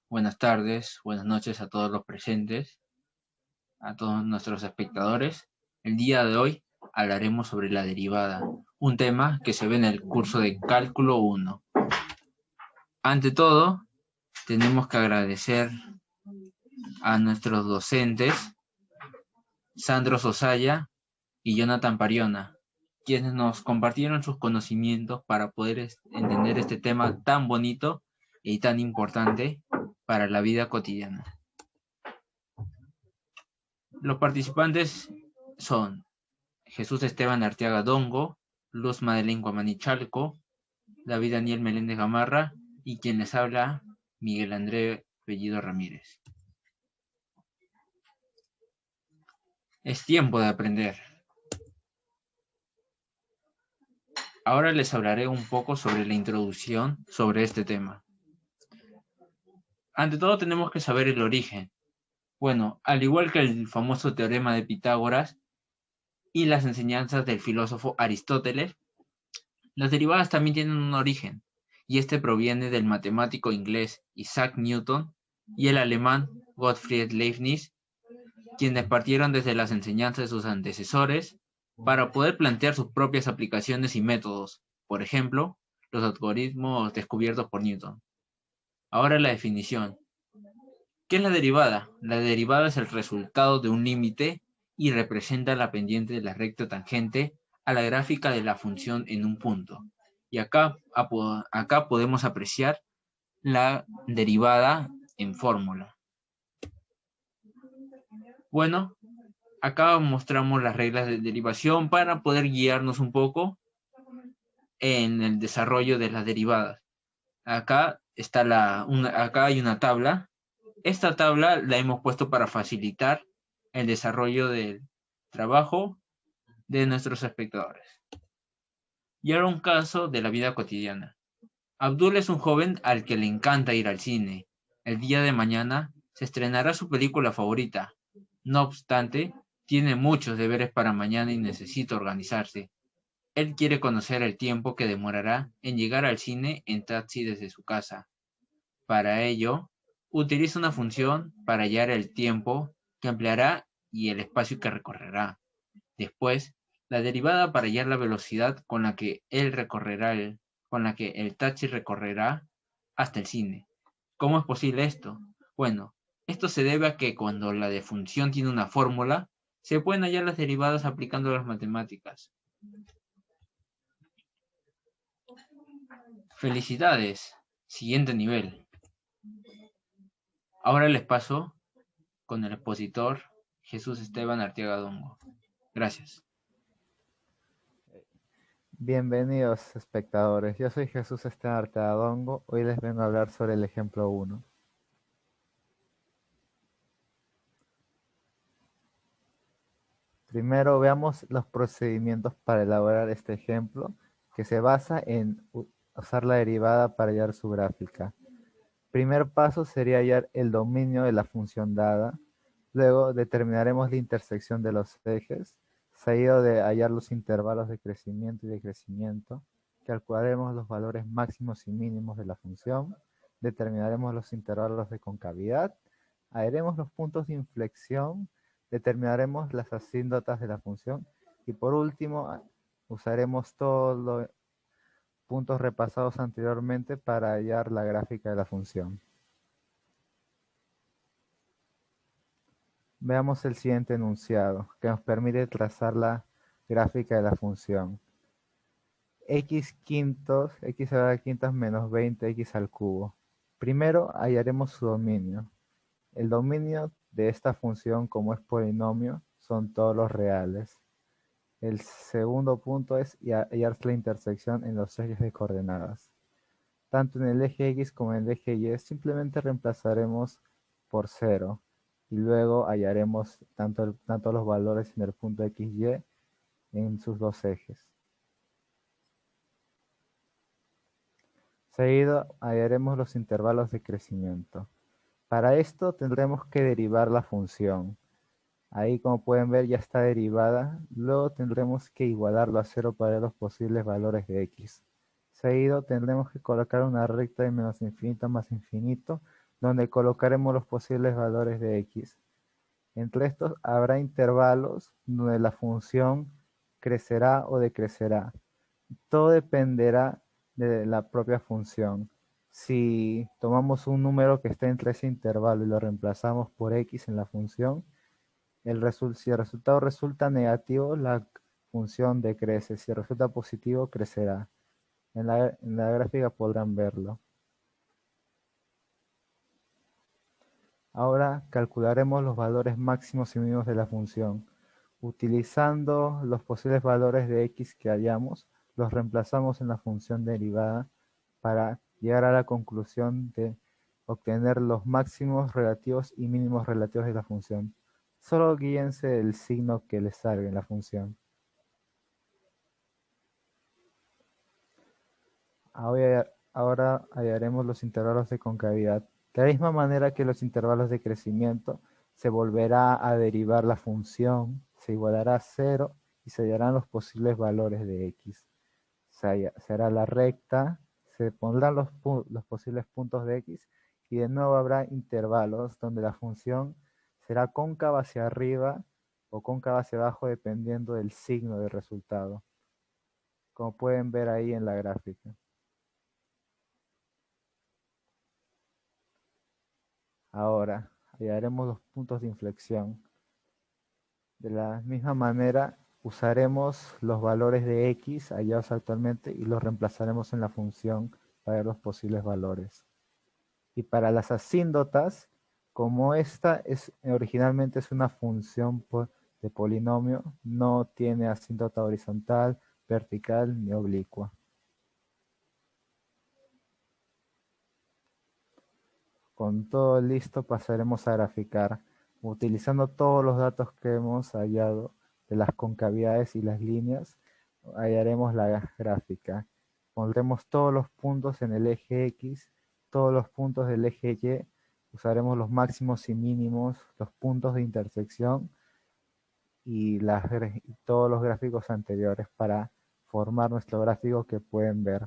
buenas tardes, buenas noches a todos los presentes, a todos nuestros espectadores. El día de hoy hablaremos sobre la derivada, un tema que se ve en el curso de Cálculo 1. Ante todo, tenemos que agradecer a nuestros docentes, Sandro Sosaya y Jonathan Pariona, quienes nos compartieron sus conocimientos para poder entender este tema tan bonito y tan importante para la vida cotidiana. Los participantes son Jesús Esteban Arteaga Dongo, Luz Madeleine Guamanichalco, David Daniel Meléndez Gamarra y quien les habla, Miguel André Bellido Ramírez. Es tiempo de aprender. Ahora les hablaré un poco sobre la introducción sobre este tema. Ante todo tenemos que saber el origen. Bueno, al igual que el famoso teorema de Pitágoras y las enseñanzas del filósofo Aristóteles, las derivadas también tienen un origen, y este proviene del matemático inglés Isaac Newton y el alemán Gottfried Leibniz, quienes partieron desde las enseñanzas de sus antecesores para poder plantear sus propias aplicaciones y métodos, por ejemplo, los algoritmos descubiertos por Newton. Ahora la definición. ¿Qué es la derivada? La derivada es el resultado de un límite y representa la pendiente de la recta tangente a la gráfica de la función en un punto. Y acá podemos apreciar la derivada en fórmula. Bueno, acá mostramos las reglas de derivación para poder guiarnos un poco en el desarrollo de las derivadas. Acá hay una tabla. Esta tabla la hemos puesto para facilitar el desarrollo del trabajo de nuestros espectadores. Y ahora un caso de la vida cotidiana. Abdul es un joven al que le encanta ir al cine. El día de mañana se estrenará su película favorita. No obstante, tiene muchos deberes para mañana y necesita organizarse. Él quiere conocer el tiempo que demorará en llegar al cine en taxi desde su casa. Para ello, utiliza una función para hallar el tiempo que empleará y el espacio que recorrerá. Después, la derivada para hallar la velocidad con la que el taxi recorrerá hasta el cine. ¿Cómo es posible esto? Bueno, esto se debe a que cuando la función tiene una fórmula, se pueden hallar las derivadas aplicando las matemáticas. Felicidades, siguiente nivel. Ahora les paso con el expositor Jesús Esteban Arteaga Dongo. Gracias. Bienvenidos espectadores, yo soy Jesús Esteban Arteaga. Hoy les vengo a hablar sobre el ejemplo 1. Primero veamos los procedimientos para elaborar este ejemplo, que se basa en usar la derivada para hallar su gráfica. Primer paso sería hallar el dominio de la función dada, luego determinaremos la intersección de los ejes, seguido de hallar los intervalos de crecimiento y decrecimiento, calcularemos los valores máximos y mínimos de la función, determinaremos los intervalos de concavidad, hallaremos los puntos de inflexión, determinaremos las asíntotas de la función y por último usaremos todos los puntos repasados anteriormente para hallar la gráfica de la función. Veamos el siguiente enunciado, que nos permite trazar la gráfica de la función. X quintos, x a la quintas menos 20x al cubo. Primero hallaremos su dominio. El dominio de esta función, como es polinomio, son todos los reales. El segundo punto es hallar la intersección en los ejes de coordenadas. Tanto en el eje X como en el eje Y simplemente reemplazaremos por 0 y luego hallaremos tanto los valores en el punto XY en sus dos ejes. Seguido hallaremos los intervalos de crecimiento. Para esto tendremos que derivar la función. Ahí, como pueden ver, ya está derivada. Luego tendremos que igualarlo a 0 para ver los posibles valores de x. Seguido tendremos que colocar una recta de menos infinito más infinito donde colocaremos los posibles valores de x. Entre estos habrá intervalos donde la función crecerá o decrecerá. Todo dependerá de la propia función. Si tomamos un número que esté entre ese intervalo y lo reemplazamos por x en la función, si el resultado resulta negativo, la función decrece. Si resulta positivo, crecerá. En la gráfica podrán verlo. Ahora calcularemos los valores máximos y mínimos de la función. Utilizando los posibles valores de x que hallamos, los reemplazamos en la función derivada para llegar a la conclusión de obtener los máximos relativos y mínimos relativos de la función. Solo guíense del signo que les salga en la función. Ahora hallaremos los intervalos de concavidad. De la misma manera que los intervalos de crecimiento, se volverá a derivar la función, se igualará a 0 y se hallarán los posibles valores de x. Se hará la recta, se pondrán los posibles puntos de x y de nuevo habrá intervalos donde la función será cóncava hacia arriba o cóncava hacia abajo dependiendo del signo del resultado, como pueden ver ahí en la gráfica. Ahora, hallaremos los puntos de inflexión. De la misma manera, usaremos los valores de x hallados actualmente y los reemplazaremos en la función para ver los posibles valores. Y para las asíndotas, como esta originalmente es una función de polinomio, no tiene asíntota horizontal, vertical ni oblicua. Con todo listo, pasaremos a graficar. Utilizando todos los datos que hemos hallado de las concavidades y las líneas, hallaremos la gráfica. Pondremos todos los puntos en el eje X, todos los puntos del eje Y, usaremos los máximos y mínimos, los puntos de intersección y todos los gráficos anteriores para formar nuestro gráfico que pueden ver.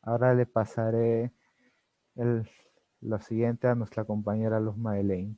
Ahora le pasaré lo siguiente a nuestra compañera Luz Madeleine.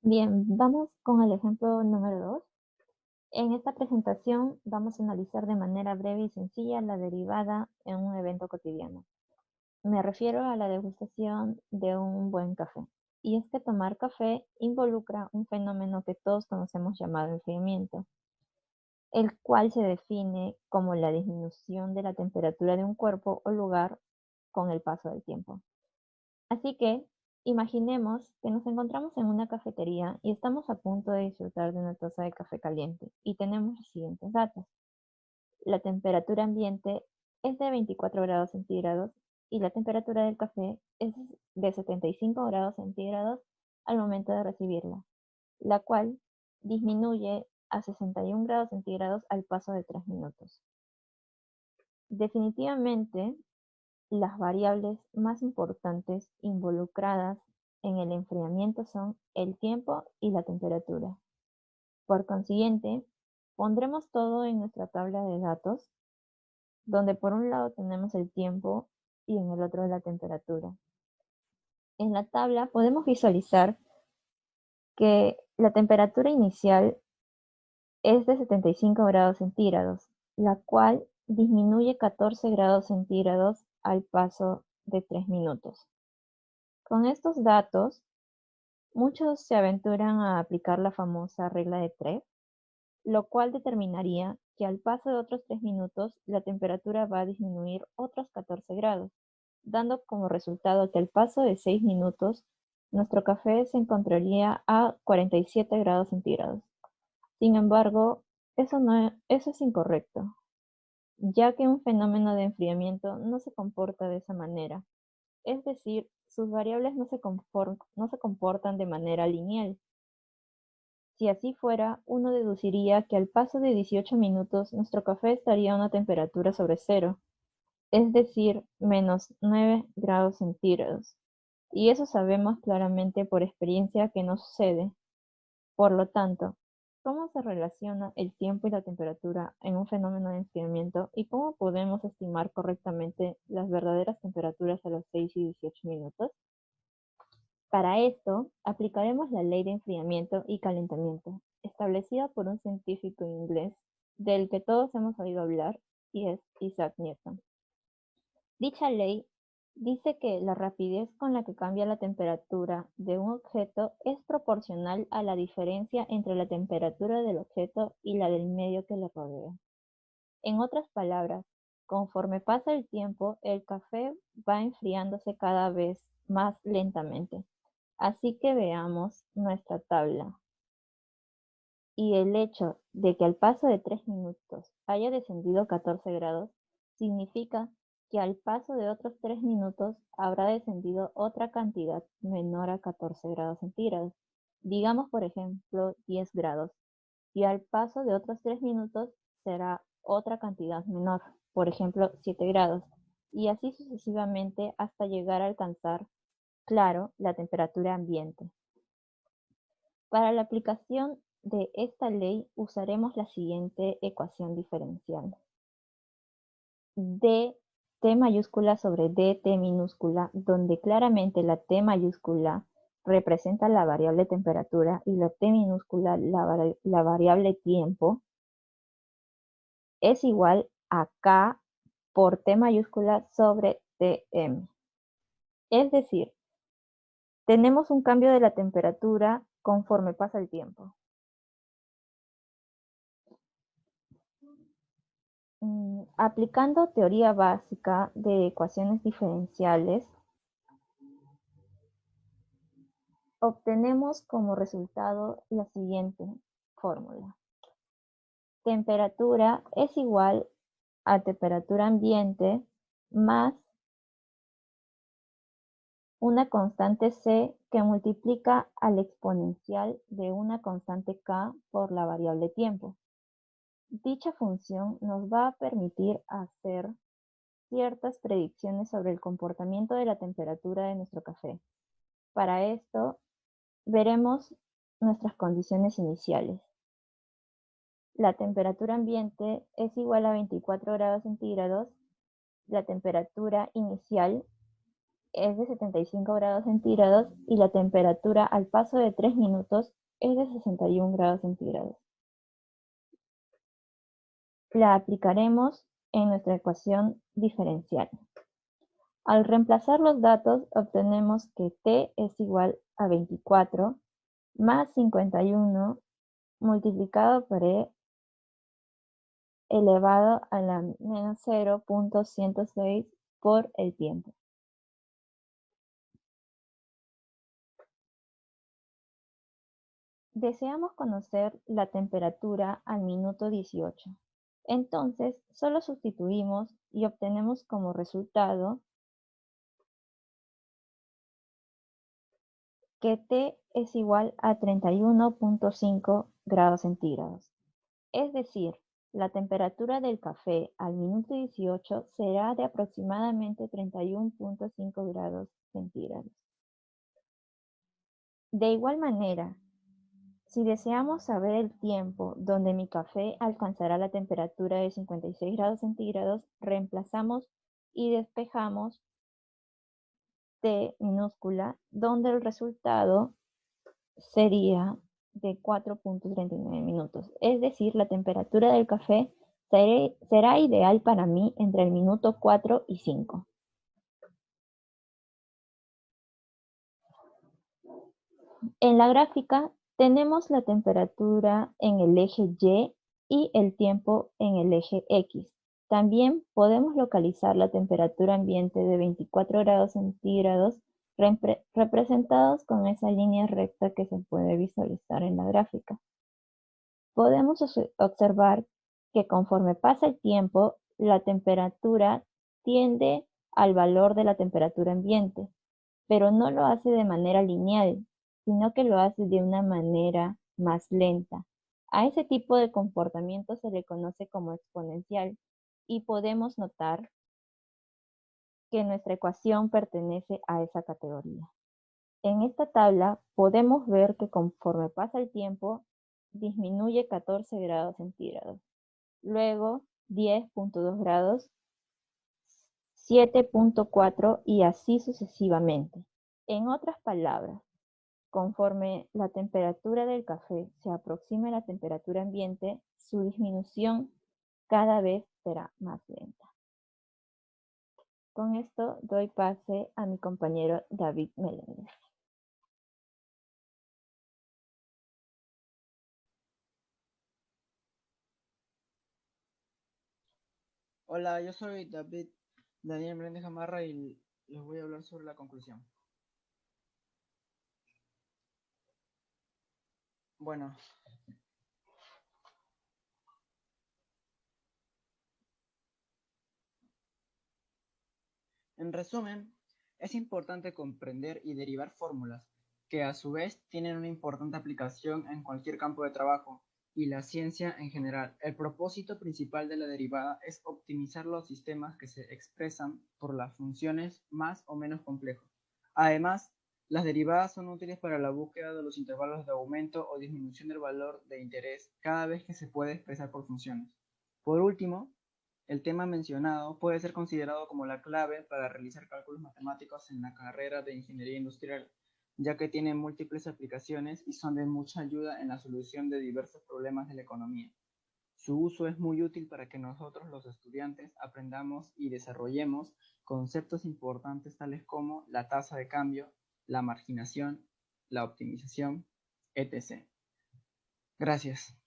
Bien, vamos con el ejemplo número 2. En esta presentación vamos a analizar de manera breve y sencilla la derivada en un evento cotidiano. Me refiero a la degustación de un buen café. Y es que tomar café involucra un fenómeno que todos conocemos llamado enfriamiento, el cual se define como la disminución de la temperatura de un cuerpo o lugar con el paso del tiempo. Así que imaginemos que nos encontramos en una cafetería y estamos a punto de disfrutar de una taza de café caliente y tenemos los siguientes datos. La temperatura ambiente es de 24 grados centígrados y la temperatura del café es de 75 grados centígrados al momento de recibirla, la cual disminuye a 61 grados centígrados al paso de 3 minutos. Definitivamente, las variables más importantes involucradas en el enfriamiento son el tiempo y la temperatura. Por consiguiente, pondremos todo en nuestra tabla de datos, donde por un lado tenemos el tiempo y en el otro la temperatura. En la tabla podemos visualizar que la temperatura inicial es de 75 grados centígrados, la cual disminuye 14 grados centígrados al paso de 3 minutos. Con estos datos, muchos se aventuran a aplicar la famosa regla de 3, lo cual determinaría que al paso de otros 3 minutos la temperatura va a disminuir otros 14 grados, dando como resultado que al paso de 6 minutos nuestro café se encontraría a 47 grados centígrados. Sin embargo, eso es incorrecto, ya que un fenómeno de enfriamiento no se comporta de esa manera. Es decir, sus variables no se comportan de manera lineal. Si así fuera, uno deduciría que al paso de 18 minutos nuestro café estaría a una temperatura sobre cero, es decir, menos 9 grados centígrados. Y eso sabemos claramente por experiencia que no sucede. Por lo tanto, cómo se relaciona el tiempo y la temperatura en un fenómeno de enfriamiento y cómo podemos estimar correctamente las verdaderas temperaturas a los 6 y 18 minutos. Para esto, aplicaremos la ley de enfriamiento y calentamiento, establecida por un científico inglés del que todos hemos oído hablar, y es Isaac Newton. Dicha ley dice que la rapidez con la que cambia la temperatura de un objeto es proporcional a la diferencia entre la temperatura del objeto y la del medio que lo rodea. En otras palabras, conforme pasa el tiempo, el café va enfriándose cada vez más lentamente. Así que veamos nuestra tabla. Y el hecho de que al paso de 3 minutos haya descendido 14 grados significa que al paso de otros 3 minutos habrá descendido otra cantidad menor a 14 grados centígrados. Digamos, por ejemplo, 10 grados. Y al paso de otros 3 minutos será otra cantidad menor, por ejemplo, 7 grados. Y así sucesivamente hasta llegar a alcanzar, claro, la temperatura ambiente. Para la aplicación de esta ley usaremos la siguiente ecuación diferencial. T mayúscula sobre dt minúscula, donde claramente la T mayúscula representa la variable temperatura y la T minúscula la variable tiempo, es igual a K por T mayúscula sobre Tm. Es decir, tenemos un cambio de la temperatura conforme pasa el tiempo. Aplicando teoría básica de ecuaciones diferenciales, obtenemos como resultado la siguiente fórmula. Temperatura es igual a temperatura ambiente más una constante C que multiplica al exponencial de una constante K por la variable tiempo. Dicha función nos va a permitir hacer ciertas predicciones sobre el comportamiento de la temperatura de nuestro café. Para esto, veremos nuestras condiciones iniciales. La temperatura ambiente es igual a 24 grados centígrados. La temperatura inicial es de 75 grados centígrados y la temperatura al paso de 3 minutos es de 61 grados centígrados. La aplicaremos en nuestra ecuación diferencial. Al reemplazar los datos, obtenemos que T es igual a 24 más 51 multiplicado por E elevado a la menos 0.106 por el tiempo. Deseamos conocer la temperatura al minuto 18. Entonces, solo sustituimos y obtenemos como resultado que T es igual a 31.5 grados centígrados. Es decir, la temperatura del café al minuto 18 será de aproximadamente 31.5 grados centígrados. De igual manera, si deseamos saber el tiempo donde mi café alcanzará la temperatura de 56 grados centígrados, reemplazamos y despejamos T minúscula, donde el resultado sería de 4.39 minutos. Es decir, la temperatura del café será ideal para mí entre el minuto 4 y 5. En la gráfica tenemos la temperatura en el eje Y y el tiempo en el eje X. También podemos localizar la temperatura ambiente de 24 grados centígrados representados con esa línea recta que se puede visualizar en la gráfica. Podemos observar que conforme pasa el tiempo, la temperatura tiende al valor de la temperatura ambiente, pero no lo hace de manera lineal, sino que lo hace de una manera más lenta. A ese tipo de comportamiento se le conoce como exponencial y podemos notar que nuestra ecuación pertenece a esa categoría. En esta tabla podemos ver que conforme pasa el tiempo, disminuye 14 grados centígrados. Luego 10.2 grados, 7.4 y así sucesivamente. En otras palabras, conforme la temperatura del café se aproxime a la temperatura ambiente, su disminución cada vez será más lenta. Con esto doy pase a mi compañero David Meléndez. Hola, yo soy Daniel Meléndez Gamarra y les voy a hablar sobre la conclusión. Bueno, en resumen, es importante comprender y derivar fórmulas, que a su vez tienen una importante aplicación en cualquier campo de trabajo y la ciencia en general. El propósito principal de la derivada es optimizar los sistemas que se expresan por las funciones más o menos complejos. Además, las derivadas son útiles para la búsqueda de los intervalos de aumento o disminución del valor de interés cada vez que se puede expresar por funciones. Por último, el tema mencionado puede ser considerado como la clave para realizar cálculos matemáticos en la carrera de ingeniería industrial, ya que tiene múltiples aplicaciones y son de mucha ayuda en la solución de diversos problemas de la economía. Su uso es muy útil para que nosotros los estudiantes aprendamos y desarrollemos conceptos importantes tales como la tasa de cambio, la marginación, la optimización, etc. Gracias.